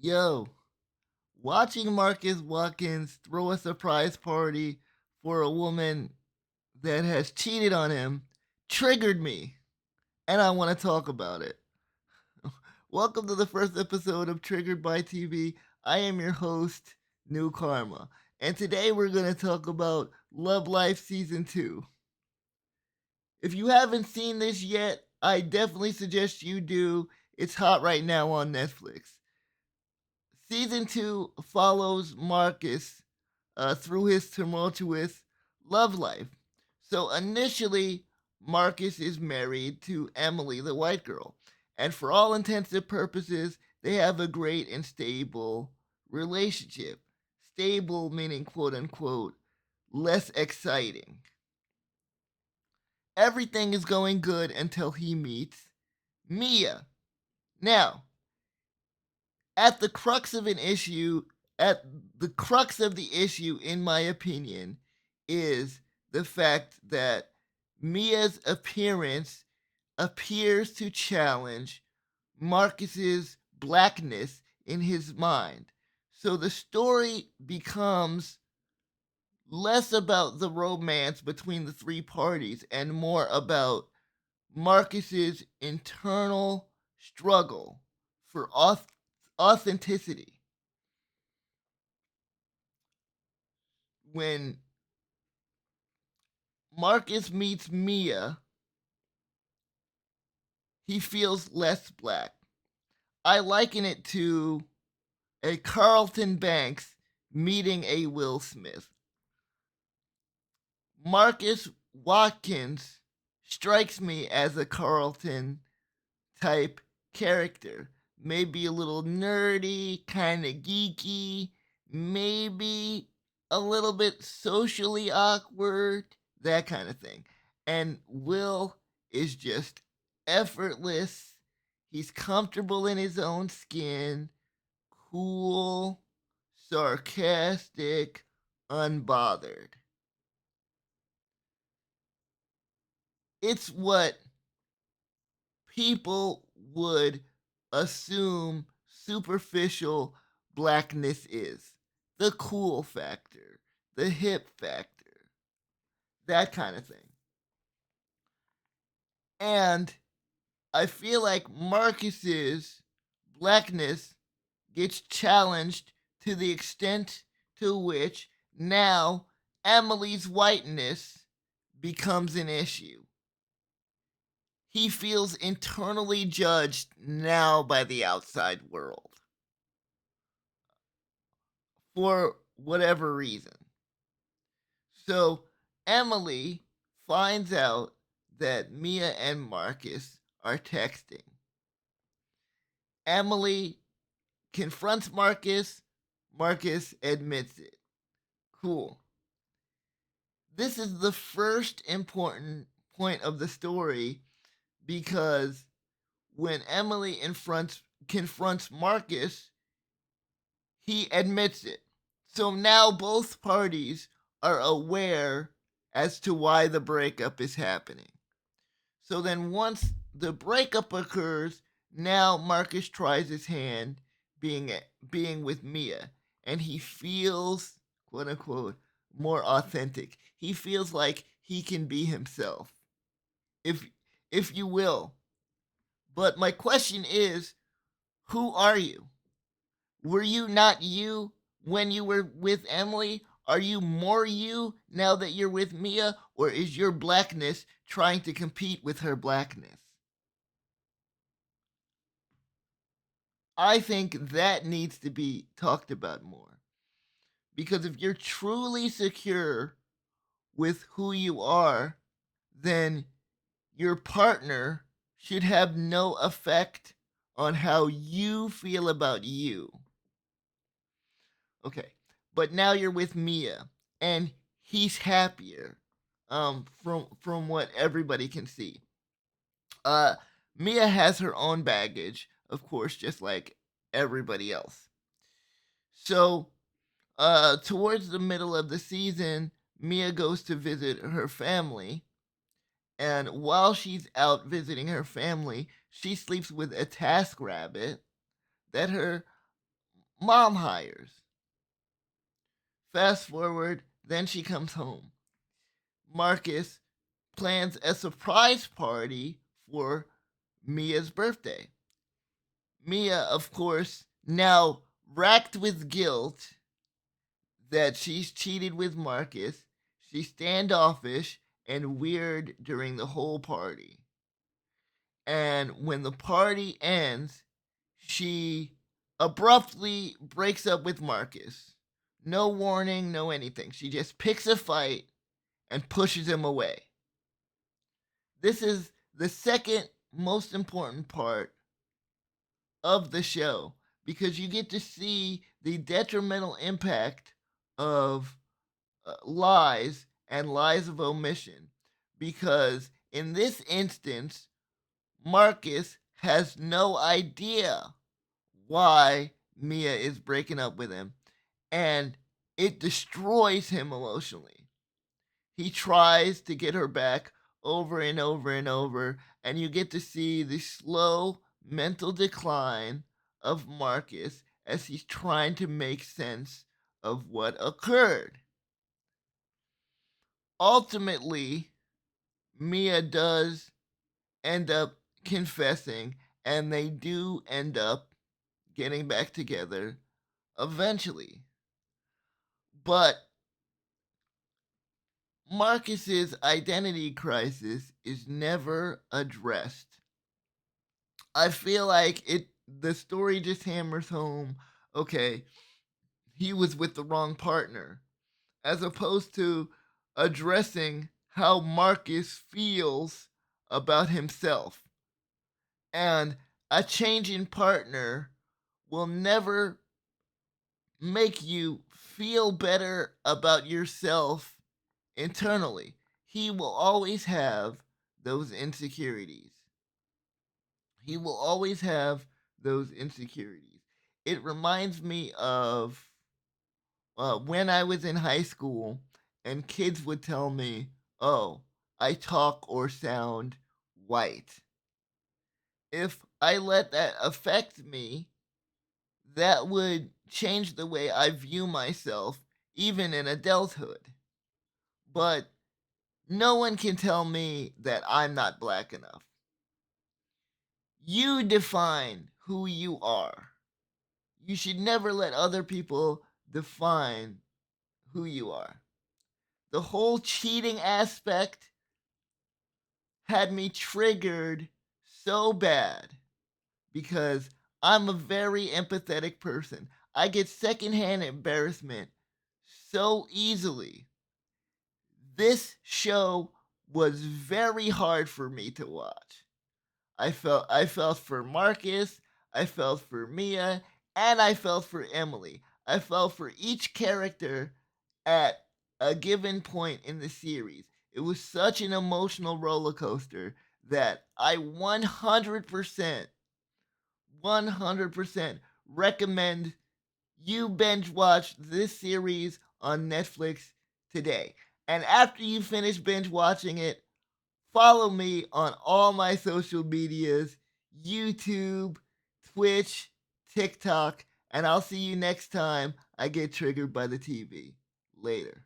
Yo, watching Marcus Watkins throw a surprise party for a woman that has cheated on him triggered me, and I want to talk about it. Welcome to the first episode of Triggered by TV. I am your host, New Karma, and today we're going to talk about Love Life Season 2. If you haven't seen this yet, I definitely suggest you do. It's hot right now on Netflix. Season 2 follows Marcus through his tumultuous love life. So initially, Marcus is married to Emily, the white girl. And for all intents and purposes, they have a great and stable relationship. Stable meaning, quote unquote, less exciting. Everything is going good until he meets Mia. Now, at the crux of an issue, at the crux of the issue, in my opinion, is the fact that Mia's appearance appears to challenge Marcus's blackness in his mind. So the story becomes less about the romance between the three parties and more about Marcus's internal struggle for authenticity. When Marcus meets Mia, he feels less black. I liken it to a Carlton Banks meeting a Will Smith. Marcus Watkins strikes me as a Carlton type character. Maybe a little nerdy, kind of geeky, maybe a little bit socially awkward, that kind of thing. And Will is just effortless. He's comfortable in his own skin, cool, sarcastic, unbothered. It's what people would assume superficial blackness is. The cool factor, the hip factor, that kind of thing. And I feel like Marcus's blackness gets challenged to the extent to which now Emily's whiteness becomes an issue. He feels internally judged now by the outside world for whatever reason. So Emily finds out that Mia and Marcus are texting. Emily confronts Marcus. Marcus admits it. Cool. This is the first important point of the story because when Emily confronts Marcus, he admits it. So now both parties are aware as to why the breakup is happening. So then once the breakup occurs, now Marcus tries his hand being with Mia and he feels quote unquote more authentic. He feels like he can be himself. If if you will. But my question is, who are you? Were you not you when you were with Emily? Are you more you now that you're with Mia? Or is your blackness trying to compete with her blackness? I think that needs to be talked about more. Because if you're truly secure with who you are, then your partner should have no effect on how you feel about you. Okay. But now you're with Mia and he's happier from what everybody can see. Uh Mia has her own baggage, of course, just like everybody else. So, towards the middle of the season, Mia goes to visit her family, and while she's out visiting her family, she sleeps with a task rabbit that her mom hires. Fast forward, then she comes home. Marcus plans a surprise party for Mia's birthday. Mia, of course, now racked with guilt that she's cheated with Marcus, she's standoffish and weird during the whole party. And when the party ends, she abruptly breaks up with Marcus. No warning, no anything. She just picks a fight and pushes him away. This is the second most important part of the show because you get to see the detrimental impact of lies and lies of omission. Because in this instance, Marcus has no idea why Mia is breaking up with him, and it destroys him emotionally. He tries to get her back over and over and over, and you get to see the slow mental decline of Marcus as he's trying to make sense of what occurred. Ultimately, Mia does end up confessing, and they do end up getting back together eventually. But Marcus's identity crisis is never addressed. I feel like the story just hammers home, okay, he was with the wrong partner, as opposed to addressing how Marcus feels about himself. And a changing partner will never make you feel better about yourself internally. He will always have those insecurities. He will always have those insecurities. It reminds me of when I was in high school and kids would tell me, oh, I talk or sound white. If I let that affect me, that would change the way I view myself, even in adulthood. But no one can tell me that I'm not black enough. You define who you are. You should never let other people define who you are. The whole cheating aspect had me triggered so bad because I'm a very empathetic person. I get secondhand embarrassment so easily. This show was very hard for me to watch. I felt for Marcus, I felt for Mia, and I felt for Emily. I felt for each character at a given point in the series. It was such an emotional roller coaster that I 100% recommend you binge watch this series on Netflix today. And after you finish binge watching it, follow me on all my social medias, YouTube, Twitch, TikTok, and I'll see you next time I get triggered by the TV. Later.